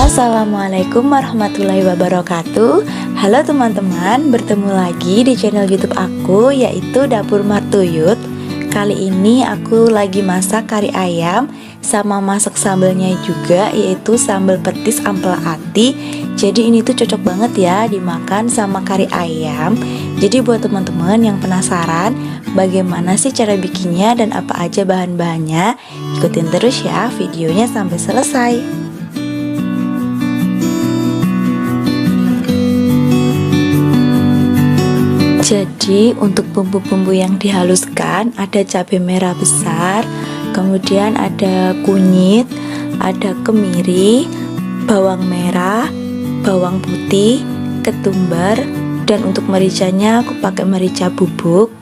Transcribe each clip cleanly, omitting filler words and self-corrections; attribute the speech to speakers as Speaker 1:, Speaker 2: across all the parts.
Speaker 1: Assalamualaikum warahmatullahi wabarakatuh. Halo teman-teman, bertemu lagi di channel YouTube aku, yaitu Dapur Martuyut. Kali ini aku lagi masak kari ayam sama masak sambelnya juga, yaitu sambal petis ampela ati. Jadi ini tuh cocok banget ya dimakan sama kari ayam. Jadi buat teman-teman yang penasaran bagaimana sih cara bikinnya dan apa aja bahan-bahannya, ikutin terus ya videonya sampai selesai. Jadi untuk bumbu-bumbu yang dihaluskan ada cabai merah besar, kemudian ada kunyit, ada kemiri, bawang merah, bawang putih, ketumbar, dan untuk mericanya aku pakai merica bubuk.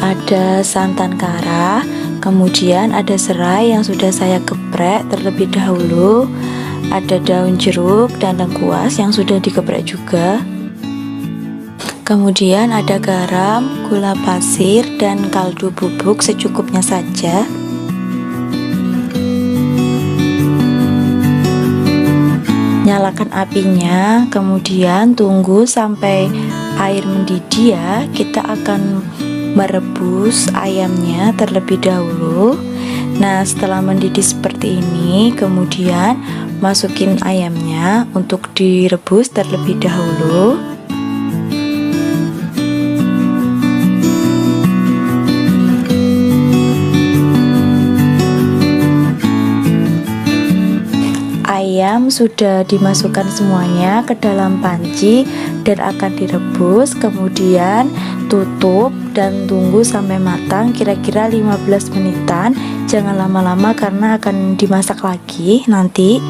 Speaker 1: Ada santan kara, kemudian ada serai yang sudah saya geprek terlebih dahulu, ada daun jeruk dan lengkuas yang sudah digeprek juga. Kemudian ada garam, gula pasir, dan kaldu bubuk secukupnya saja. Nyalakan apinya, kemudian tunggu sampai air mendidih ya. Kita akan merebus ayamnya terlebih dahulu. Nah, setelah mendidih seperti ini, kemudian masukin ayamnya untuk direbus terlebih dahulu. Ayam sudah dimasukkan semuanya ke dalam panci dan akan direbus, kemudian tutup dan tunggu sampai matang kira-kira 15 menitan. Jangan lama-lama karena akan dimasak lagi nanti.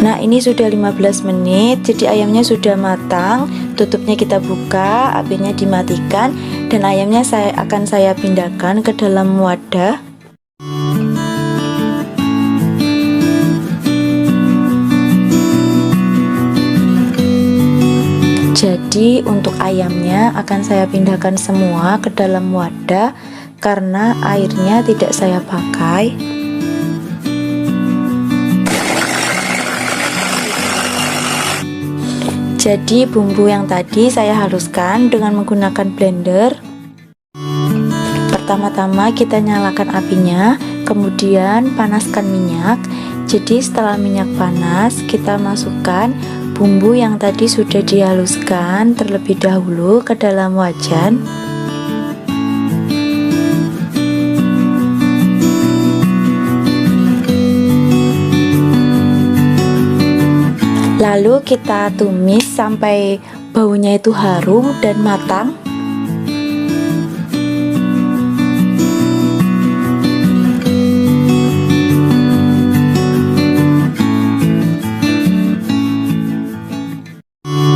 Speaker 1: Nah, ini sudah 15 menit, jadi ayamnya sudah matang. Tutupnya kita buka, apinya dimatikan, dan ayamnya akan saya pindahkan ke dalam wadah. Jadi untuk ayamnya akan saya pindahkan semua ke dalam wadah karena airnya tidak saya pakai. Jadi bumbu yang tadi saya haluskan dengan menggunakan blender. Pertama-tama kita nyalakan apinya, kemudian panaskan minyak. Jadi setelah minyak panas, kita masukkan bumbu yang tadi sudah dihaluskan terlebih dahulu ke dalam wajan. Lalu kita tumis sampai baunya itu harum dan matang.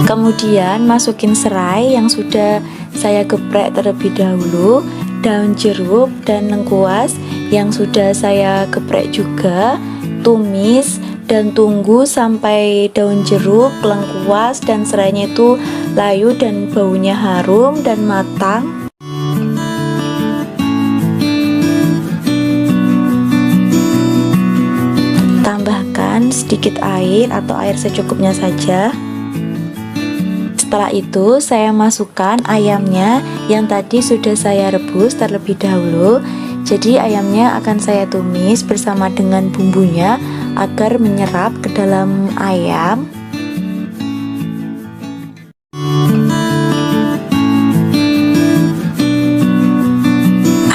Speaker 1: Kemudian masukin serai yang sudah saya geprek terlebih dahulu, daun jeruk dan lengkuas yang sudah saya geprek juga. Tumis dan tunggu sampai daun jeruk, lengkuas dan serainya itu layu dan baunya harum dan matang. Tambahkan sedikit air atau air secukupnya saja. Setelah itu saya masukkan ayamnya yang tadi sudah saya rebus terlebih dahulu. Jadi ayamnya akan saya tumis bersama dengan bumbunya agar menyerap ke dalam ayam.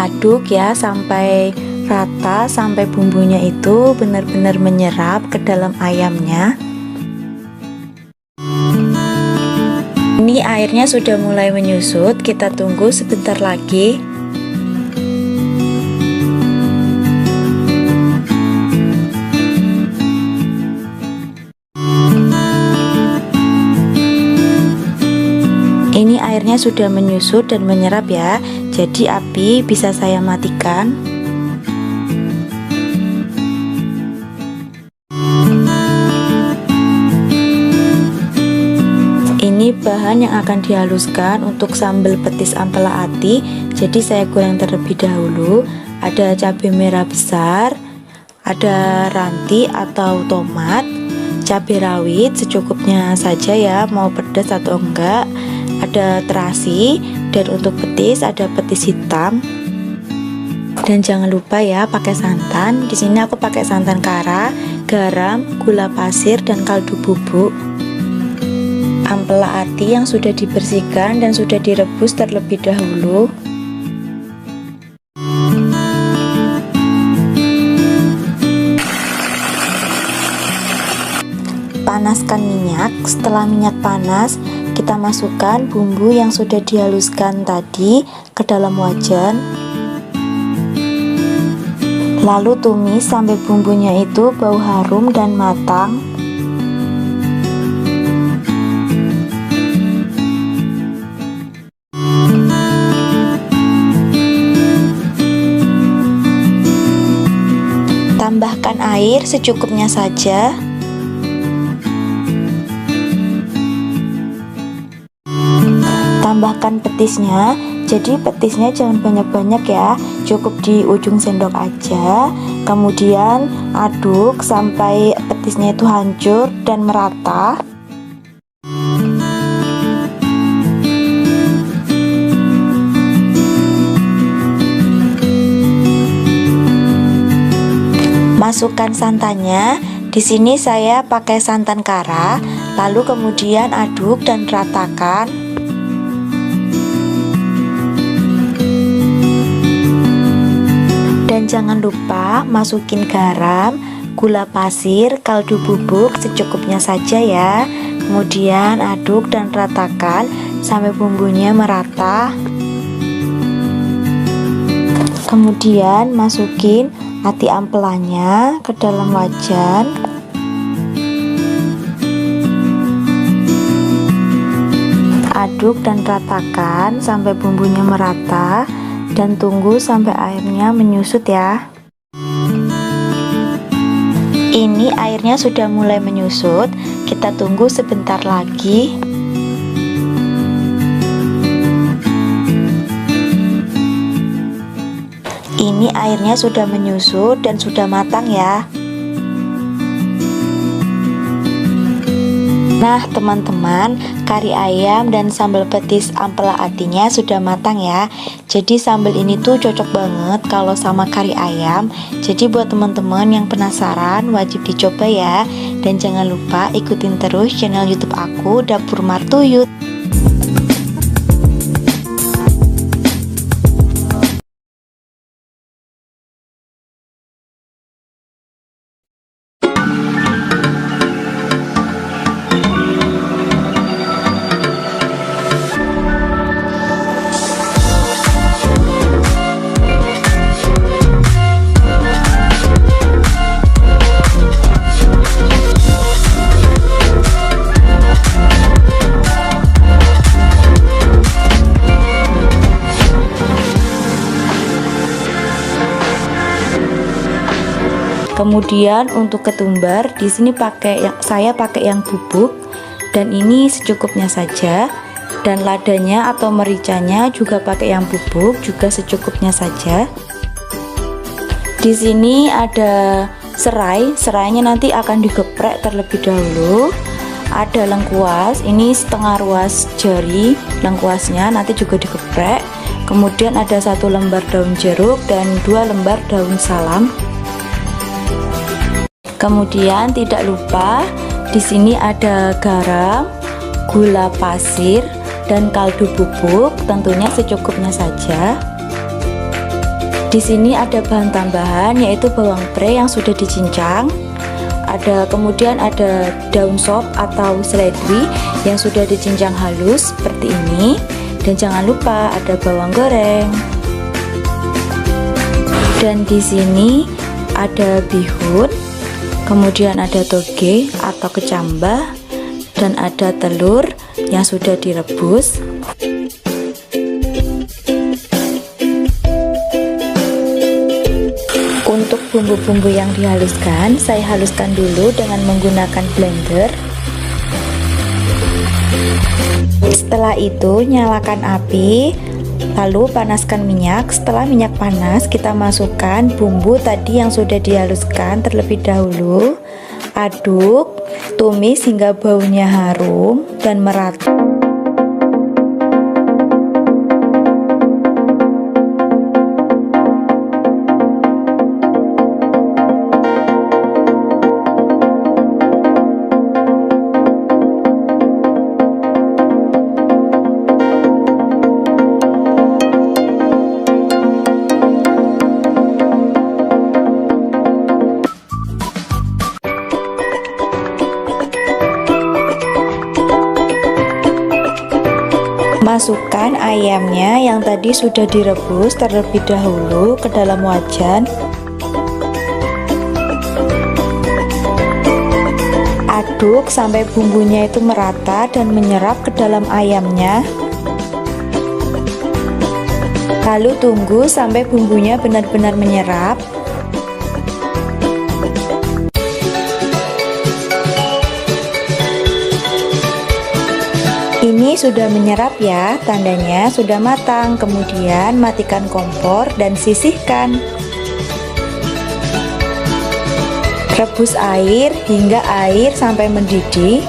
Speaker 1: Aduk ya sampai rata, sampai bumbunya itu benar-benar menyerap ke dalam ayamnya. Ini airnya sudah mulai menyusut, kita tunggu sebentar lagi. Ini airnya sudah menyusut dan menyerap ya, jadi api bisa saya matikan. Ini bahan yang akan dihaluskan untuk sambal petis ampela ati. Jadi saya goreng terlebih dahulu. Ada cabai merah besar, ada ranti atau tomat, cabai rawit secukupnya saja ya, mau pedas atau enggak, ada terasi, dan untuk petis ada petis hitam. Dan jangan lupa ya pakai santan. Di sini aku pakai santan kara, garam, gula pasir, dan kaldu bubuk. Ampela ati yang sudah dibersihkan dan sudah direbus terlebih dahulu. Panaskan minyak. Setelah minyak panas, kita masukkan bumbu yang sudah dihaluskan tadi ke dalam wajan. Lalu tumis sampai bumbunya itu bau harum dan matang. Tambahkan air secukupnya saja. Tambahkan petisnya. Jadi petisnya jangan banyak-banyak ya, cukup di ujung sendok aja. Kemudian aduk sampai petisnya itu hancur dan merata. Masukkan santannya. Di sini saya pakai santan kara, lalu kemudian aduk dan ratakan. Dan jangan lupa masukin garam, gula pasir, kaldu bubuk secukupnya saja ya. Kemudian aduk dan ratakan sampai bumbunya merata. Kemudian masukin ati ampelanya ke dalam wajan. Aduk dan ratakan sampai bumbunya merata. Dan tunggu sampai airnya menyusut ya. Ini airnya sudah mulai menyusut. Kita tunggu sebentar lagi. Ini airnya sudah menyusut dan sudah matang ya. Nah teman-teman, kari ayam dan sambal petis ampela atinya sudah matang ya. Jadi sambal ini tuh cocok banget kalau sama kari ayam. Jadi buat teman-teman yang penasaran wajib dicoba ya. Dan jangan lupa ikutin terus channel YouTube aku, Dapur Martuyut. Kemudian untuk ketumbar di sini saya pakai yang bubuk dan ini secukupnya saja. Dan ladanya atau mericanya juga pakai yang bubuk, juga secukupnya saja. Di sini ada serai, serainya nanti akan digeprek terlebih dahulu. Ada lengkuas, ini setengah ruas jari lengkuasnya nanti juga digeprek. Kemudian ada 1 lembar daun jeruk dan 2 lembar daun salam. Kemudian tidak lupa di sini ada garam, gula pasir, dan kaldu bubuk, tentunya secukupnya saja. Di sini ada bahan tambahan yaitu bawang pre yang sudah dicincang. Kemudian ada daun sop atau seledri yang sudah dicincang halus seperti ini. Dan jangan lupa ada bawang goreng. Dan di sini ada bihun. Kemudian ada toge atau kecambah dan ada telur yang sudah direbus. Untuk bumbu-bumbu yang dihaluskan, saya haluskan dulu dengan menggunakan blender. Setelah itu nyalakan api, Lalu panaskan minyak. Setelah minyak panas, kita masukkan bumbu tadi yang sudah dihaluskan terlebih dahulu. Aduk, tumis hingga baunya harum dan merata. Masukkan ayamnya yang tadi sudah direbus terlebih dahulu ke dalam wajan. Aduk sampai bumbunya itu merata dan menyerap ke dalam ayamnya. Lalu tunggu sampai bumbunya benar-benar menyerap. Ini sudah menyerap ya, tandanya sudah matang. Kemudian matikan kompor dan sisihkan. Rebus air hingga air sampai mendidih.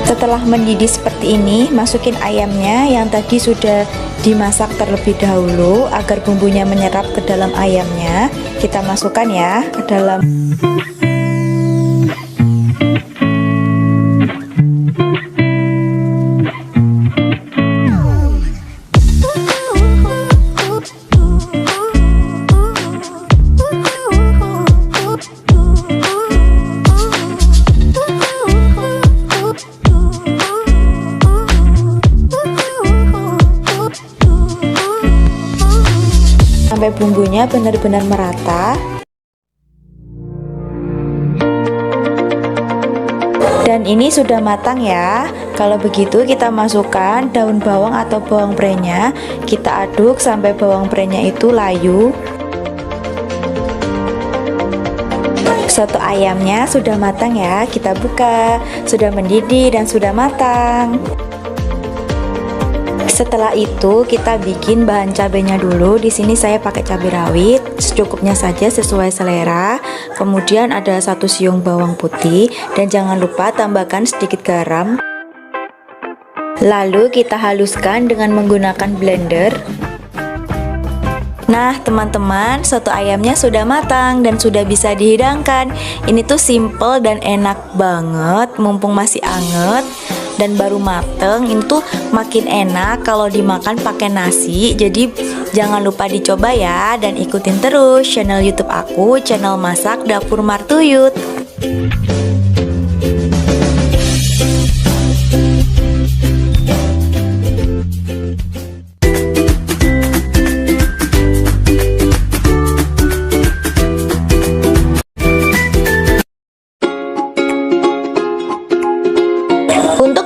Speaker 1: Setelah mendidih seperti ini, masukin ayamnya yang tadi sudah dimasak terlebih dahulu agar bumbunya menyerap ke dalam ayamnya. Kita masukkan ya ke dalam. Sampai bumbunya benar-benar merata. Dan ini sudah matang ya. Kalau begitu kita masukkan daun bawang atau bawang prenya. Kita aduk sampai bawang prenya itu layu. Soto ayamnya sudah matang ya. Kita buka. Sudah mendidih dan sudah matang. Setelah itu kita bikin bahan cabenya dulu. Di sini saya pakai cabai rawit secukupnya saja sesuai selera. Kemudian ada 1 siung bawang putih dan jangan lupa tambahkan sedikit garam. Lalu kita haluskan dengan menggunakan blender. Nah teman-teman, soto ayamnya sudah matang dan sudah bisa dihidangkan. Ini tuh simple dan enak banget, mumpung masih anget dan baru mateng. Ini tuh makin enak kalau dimakan pakai nasi. Jadi jangan lupa dicoba ya, dan ikutin terus channel YouTube aku, channel masak Dapur Martuyut.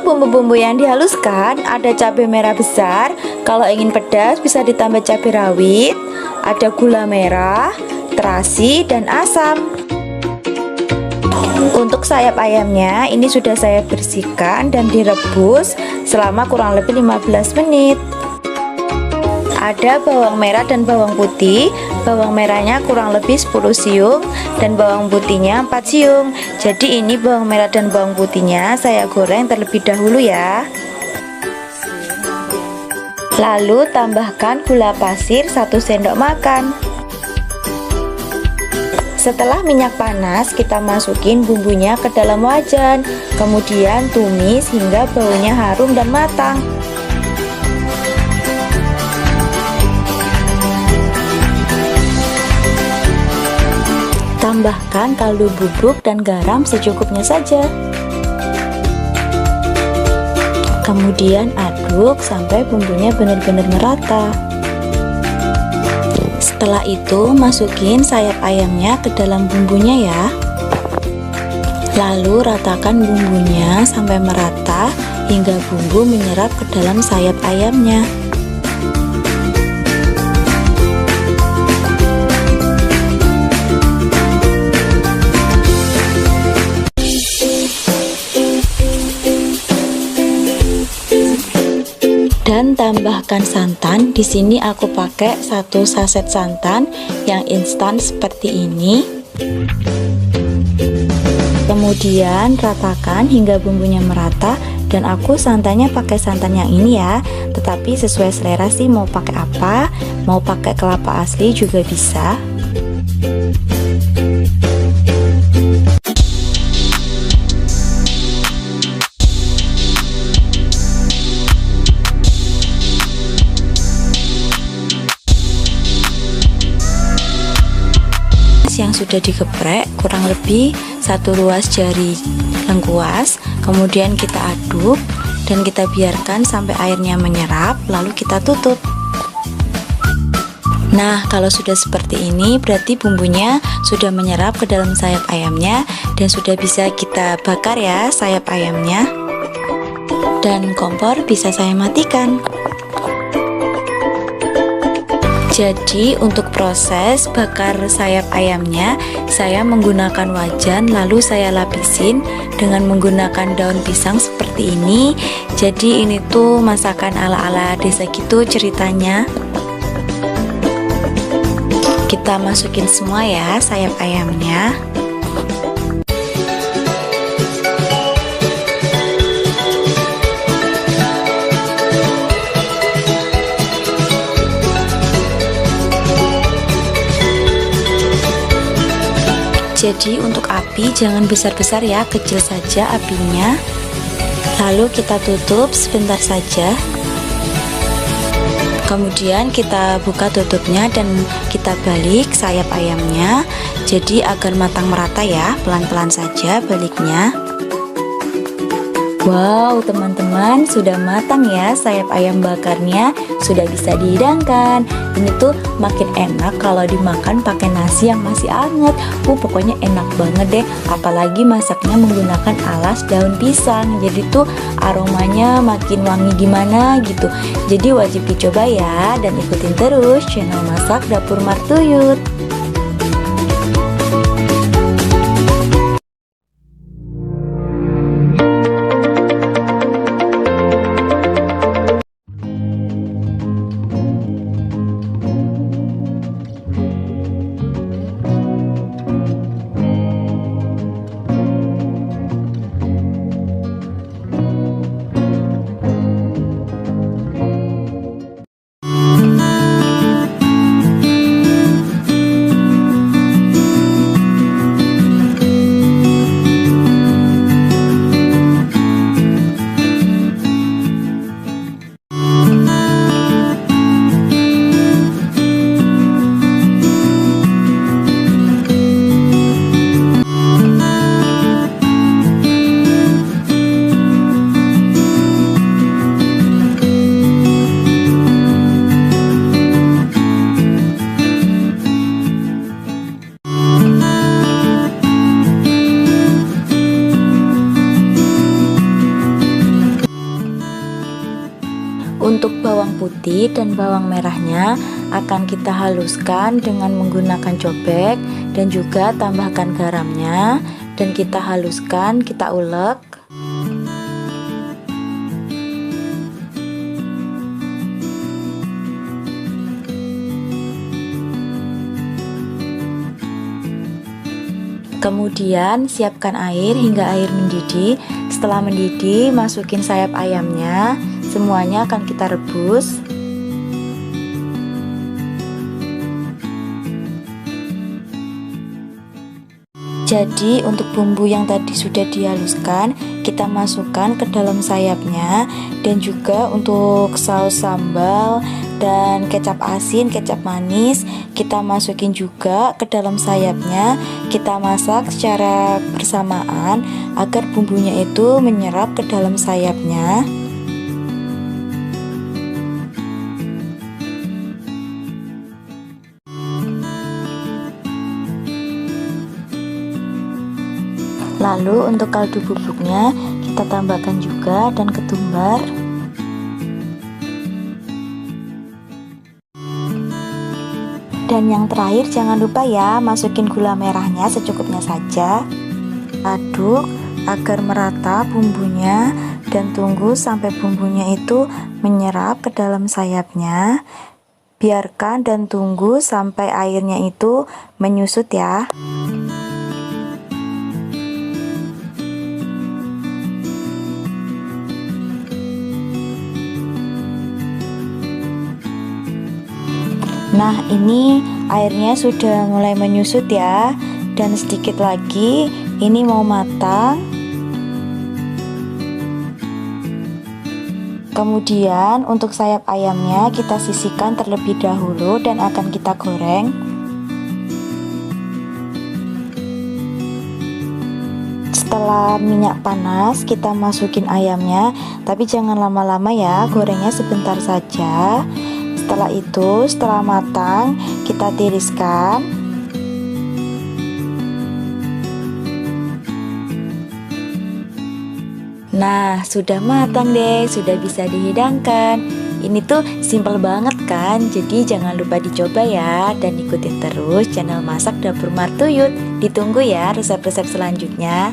Speaker 1: Bumbu-bumbu yang dihaluskan ada cabai merah besar, kalau ingin pedas bisa ditambah cabai rawit, ada gula merah, terasi, dan asam. Untuk sayap ayamnya ini sudah saya bersihkan dan direbus selama kurang lebih 15 menit. Ada bawang merah dan bawang putih. Bawang merahnya kurang lebih 10 siung dan bawang putihnya 4 siung. Jadi ini bawang merah dan bawang putihnya saya goreng terlebih dahulu ya. Lalu tambahkan gula pasir 1 sendok makan. Setelah minyak panas, kita masukin bumbunya ke dalam wajan. Kemudian tumis hingga baunya harum dan matang. Tambahkan kaldu bubuk dan garam secukupnya saja. Kemudian aduk sampai bumbunya benar-benar merata. Setelah itu masukin sayap ayamnya ke dalam bumbunya ya. Lalu ratakan bumbunya sampai merata hingga bumbu menyerap ke dalam sayap ayamnya. Dan tambahkan santan. Di sini aku pakai 1 saset santan yang instan seperti ini. Kemudian ratakan hingga bumbunya merata, dan aku santannya pakai santan yang ini ya. Tetapi sesuai selera sih, mau pakai apa, mau pakai kelapa asli juga bisa. Yang sudah digeprek kurang lebih 1 ruas jari lengkuas, kemudian kita aduk dan kita biarkan sampai airnya menyerap, lalu kita tutup. Nah, kalau sudah seperti ini berarti bumbunya sudah menyerap ke dalam sayap ayamnya dan sudah bisa kita bakar ya sayap ayamnya. Dan kompor bisa saya matikan. Jadi untuk proses bakar sayap ayamnya, saya menggunakan wajan lalu saya lapisin dengan menggunakan daun pisang seperti ini. Jadi ini tuh masakan ala-ala desa gitu ceritanya. Kita masukin semua ya sayap ayamnya. Jadi untuk api jangan besar-besar ya, kecil saja apinya. Lalu kita tutup sebentar saja. Kemudian kita buka tutupnya dan kita balik sayap ayamnya. Jadi agar matang merata ya, pelan-pelan saja baliknya. Wow, teman-teman, sudah matang ya sayap ayam bakarnya, sudah bisa dihidangkan. Ini tuh makin enak kalau dimakan pakai nasi yang masih hangat. Pokoknya enak banget deh, apalagi masaknya menggunakan alas daun pisang. Jadi tuh aromanya makin wangi gimana gitu. Jadi wajib dicoba ya, dan ikutin terus channel Masak Dapur Martuyut. Untuk bawang putih dan bawang merahnya akan kita haluskan dengan menggunakan cobek dan juga tambahkan garamnya dan kita haluskan, kita ulek. Kemudian siapkan air hingga air mendidih. Setelah mendidih, masukin sayap ayamnya. Semuanya akan kita rebus. Jadi untuk bumbu yang tadi sudah dihaluskan, kita masukkan ke dalam sayapnya. Dan juga untuk saus sambal dan kecap asin, kecap manis, kita masukin juga ke dalam sayapnya. Kita masak secara bersamaan agar bumbunya itu menyerap ke dalam sayapnya. Lalu untuk kaldu bubuknya kita tambahkan juga dan ketumbar. Dan yang terakhir jangan lupa ya, masukin gula merahnya secukupnya saja. Aduk agar merata bumbunya dan tunggu sampai bumbunya itu menyerap ke dalam sayapnya. Biarkan dan tunggu sampai airnya itu menyusut ya. Nah, ini airnya sudah mulai menyusut ya, dan sedikit lagi ini mau matang. Kemudian untuk sayap ayamnya kita sisihkan terlebih dahulu dan akan kita goreng. Setelah minyak panas, kita masukin ayamnya, tapi jangan lama-lama ya, gorengnya sebentar saja. Setelah itu, setelah matang, kita tiriskan. Nah, sudah matang deh, sudah bisa dihidangkan. Ini tuh simple banget kan, jadi jangan lupa dicoba ya, dan ikutin terus channel Masak Dapur Martuyut. Ditunggu ya resep-resep selanjutnya.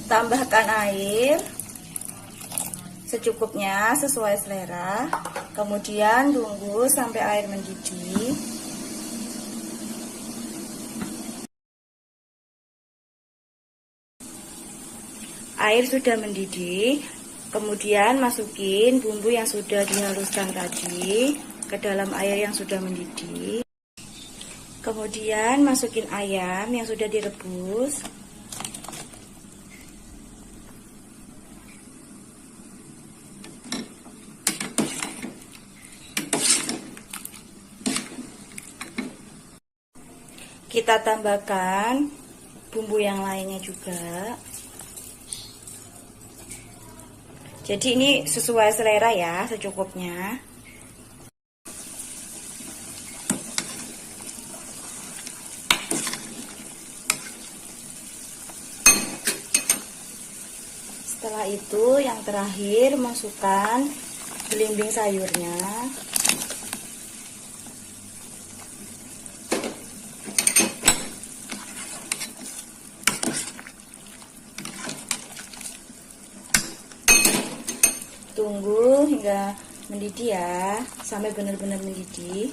Speaker 1: Tambahkan air secukupnya sesuai selera. Kemudian tunggu sampai air mendidih. Air sudah mendidih. Kemudian masukin bumbu yang sudah dihaluskan tadi ke dalam air yang sudah mendidih. Kemudian masukin ayam yang sudah direbus. Kita tambahkan bumbu yang lainnya juga. Jadi ini sesuai selera ya, secukupnya. Setelah itu yang terakhir masukkan belimbing sayurnya. Tunggu hingga mendidih ya, sampai benar-benar mendidih.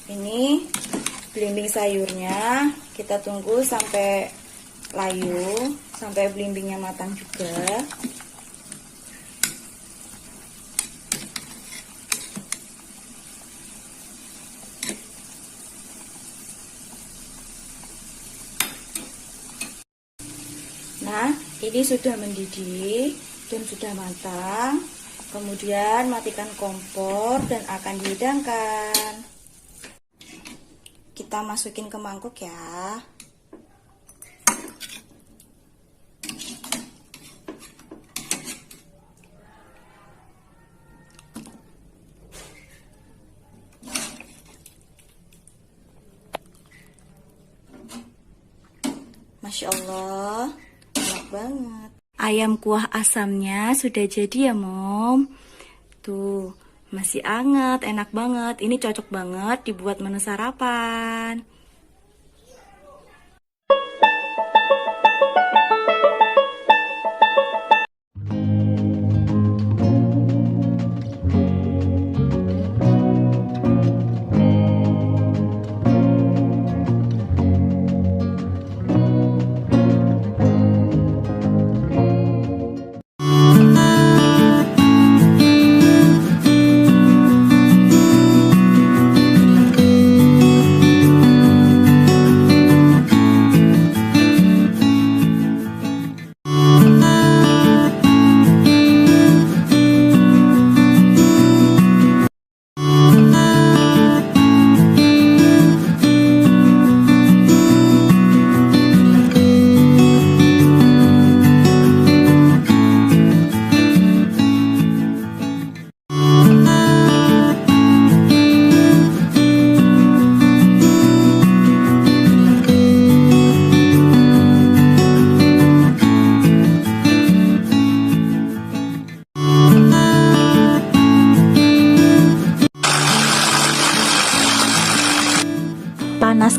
Speaker 1: Ini belimbing sayurnya kita tunggu sampai layu, sampai belimbingnya matang juga. Nah, ini sudah mendidih dan sudah matang. Kemudian matikan kompor dan akan dihidangkan. Kita masukin ke mangkuk ya. Masya Allah, enak banget. Ayam kuah asamnya sudah jadi ya Mom. Tuh, masih anget, enak banget. Ini cocok banget dibuat menu sarapan.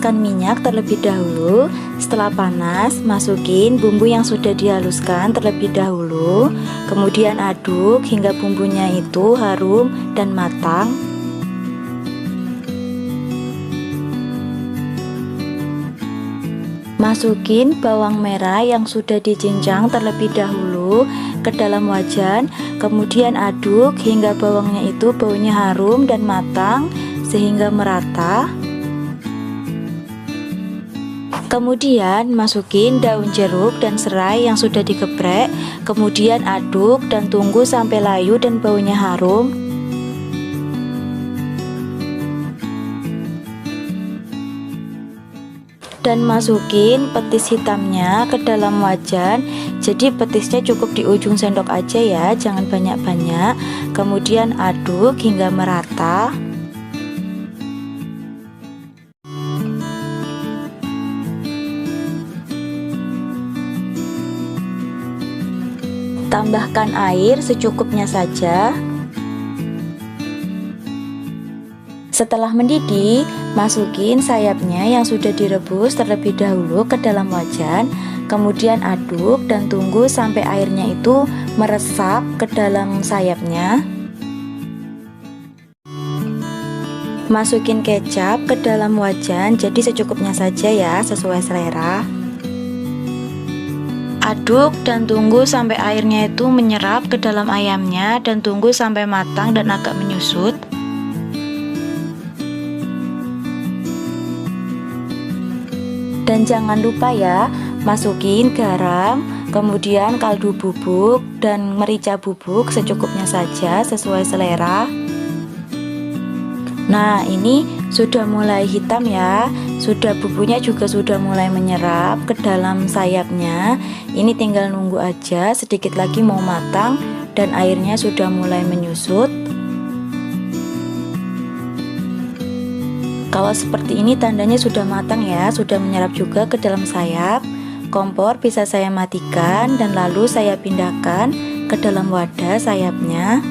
Speaker 1: panaskan minyak terlebih dahulu. Setelah panas, masukin bumbu yang sudah dihaluskan terlebih dahulu. Kemudian aduk hingga bumbunya itu harum dan matang. Masukin bawang merah yang sudah dicincang terlebih dahulu ke dalam wajan. Kemudian aduk hingga bawangnya itu baunya harum dan matang sehingga merata. Kemudian masukin daun jeruk dan serai yang sudah digeprek. Kemudian aduk dan tunggu sampai layu dan baunya harum. Dan masukin petis hitamnya ke dalam wajan. Jadi petisnya cukup di ujung sendok aja ya, jangan banyak-banyak. Kemudian aduk hingga merata. Tambahkan air secukupnya saja. Setelah mendidih, masukin sayapnya yang sudah direbus terlebih dahulu ke dalam wajan. Kemudian aduk dan tunggu sampai airnya itu meresap ke dalam sayapnya. Masukin kecap ke dalam wajan, jadi secukupnya saja ya, sesuai selera. Aduk dan tunggu sampai airnya itu menyerap ke dalam ayamnya dan tunggu sampai matang dan agak menyusut. Dan jangan lupa ya, masukin garam, kemudian kaldu bubuk dan merica bubuk secukupnya saja sesuai selera. Nah, ini sudah mulai hitam ya. Bumbunya juga sudah mulai menyerap ke dalam sayapnya. Ini tinggal nunggu aja, sedikit lagi mau matang dan airnya sudah mulai menyusut. Kalau seperti ini tandanya sudah matang ya, sudah menyerap juga ke dalam sayap. Kompor bisa saya matikan dan lalu saya pindahkan ke dalam wadah sayapnya.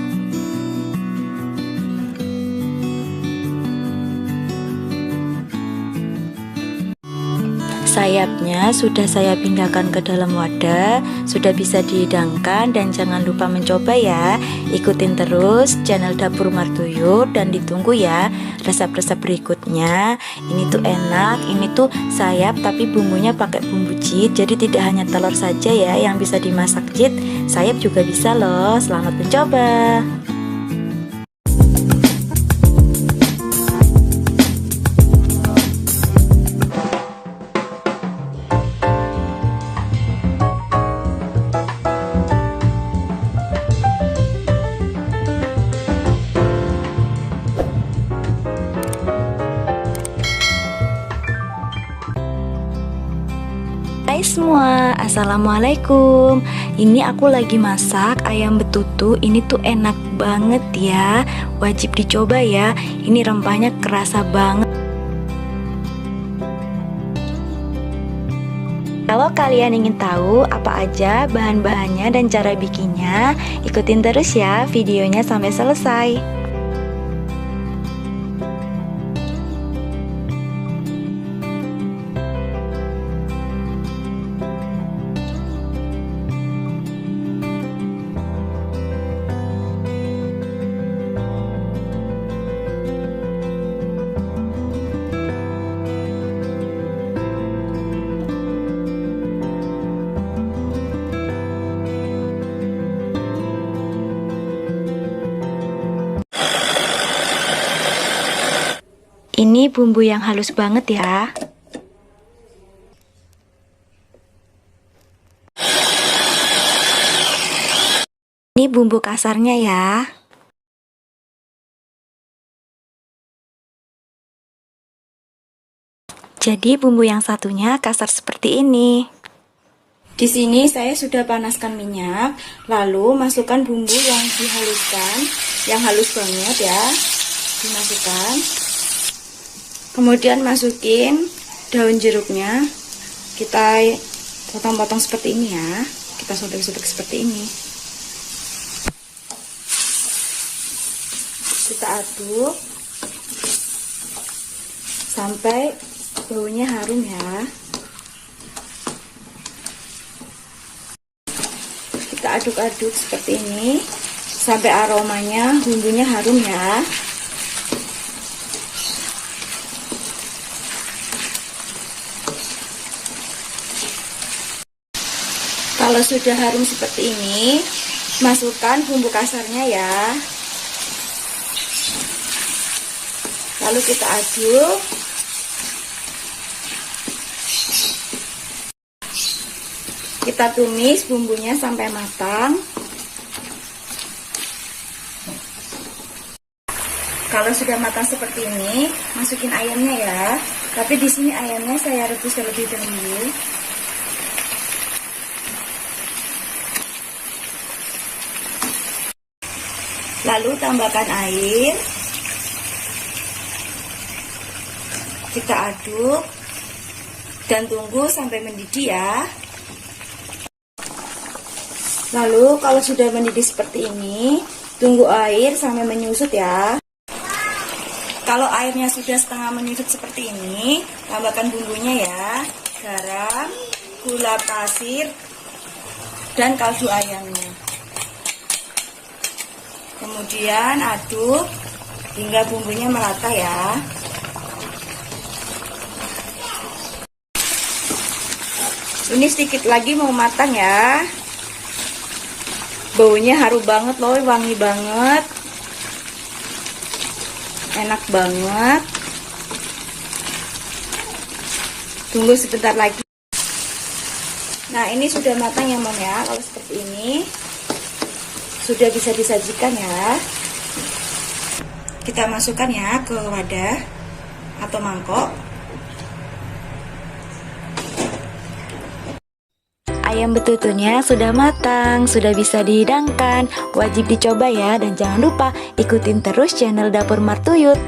Speaker 1: Sayapnya sudah saya pindahkan ke dalam wadah, sudah bisa dihidangkan dan jangan lupa mencoba ya. Ikutin terus channel Dapur Martuyut dan ditunggu ya resep-resep berikutnya. Ini tuh enak, ini tuh sayap tapi bumbunya pakai bumbu jit, jadi tidak hanya telur saja ya yang bisa dimasak jit, sayap juga bisa loh. Selamat mencoba. Hai semua, assalamualaikum. Ini aku lagi masak ayam betutu. Ini tuh enak banget ya, wajib dicoba ya. Ini rempahnya kerasa banget. Kalau kalian ingin tahu apa aja bahan-bahannya dan cara bikinnya, ikutin terus ya videonya sampai selesai. Ini bumbu yang halus banget ya. Ini bumbu kasarnya ya. Jadi bumbu yang satunya kasar seperti ini. Di sini saya sudah panaskan minyak, lalu masukkan bumbu yang dihaluskan, yang halus banget ya. Dimasukkan. Kemudian masukin daun jeruknya, kita potong-potong seperti ini ya, kita sobek-sobek seperti ini. Kita aduk sampai Baunya harum ya. Kita aduk-aduk seperti ini sampai aromanya, bumbunya harum ya. Kalau sudah harum seperti ini, masukkan bumbu kasarnya ya. Lalu kita aduk. Kita tumis bumbunya sampai matang. Kalau sudah matang seperti ini, masukin ayamnya ya. Tapi di sini ayamnya saya rebus terlebih dahulu. Lalu tambahkan air. Kita aduk dan tunggu sampai mendidih ya. Lalu kalau sudah mendidih seperti ini, tunggu air sampai menyusut ya. Kalau airnya sudah setengah menyusut seperti ini, tambahkan bumbunya ya. Garam, gula pasir, dan kaldu ayamnya. Kemudian aduk hingga bumbunya merata ya. Ini sedikit lagi mau matang ya. Baunya harum banget loh, wangi banget, enak banget. Tunggu sebentar lagi. Nah, ini sudah matang ya Mom ya. Kalau seperti ini sudah bisa disajikan ya. Kita masukkan ya ke wadah atau mangkok. Ayam betutunya sudah matang, sudah bisa dihidangkan. Wajib dicoba ya, dan jangan lupa ikutin terus channel Dapur Martuyut.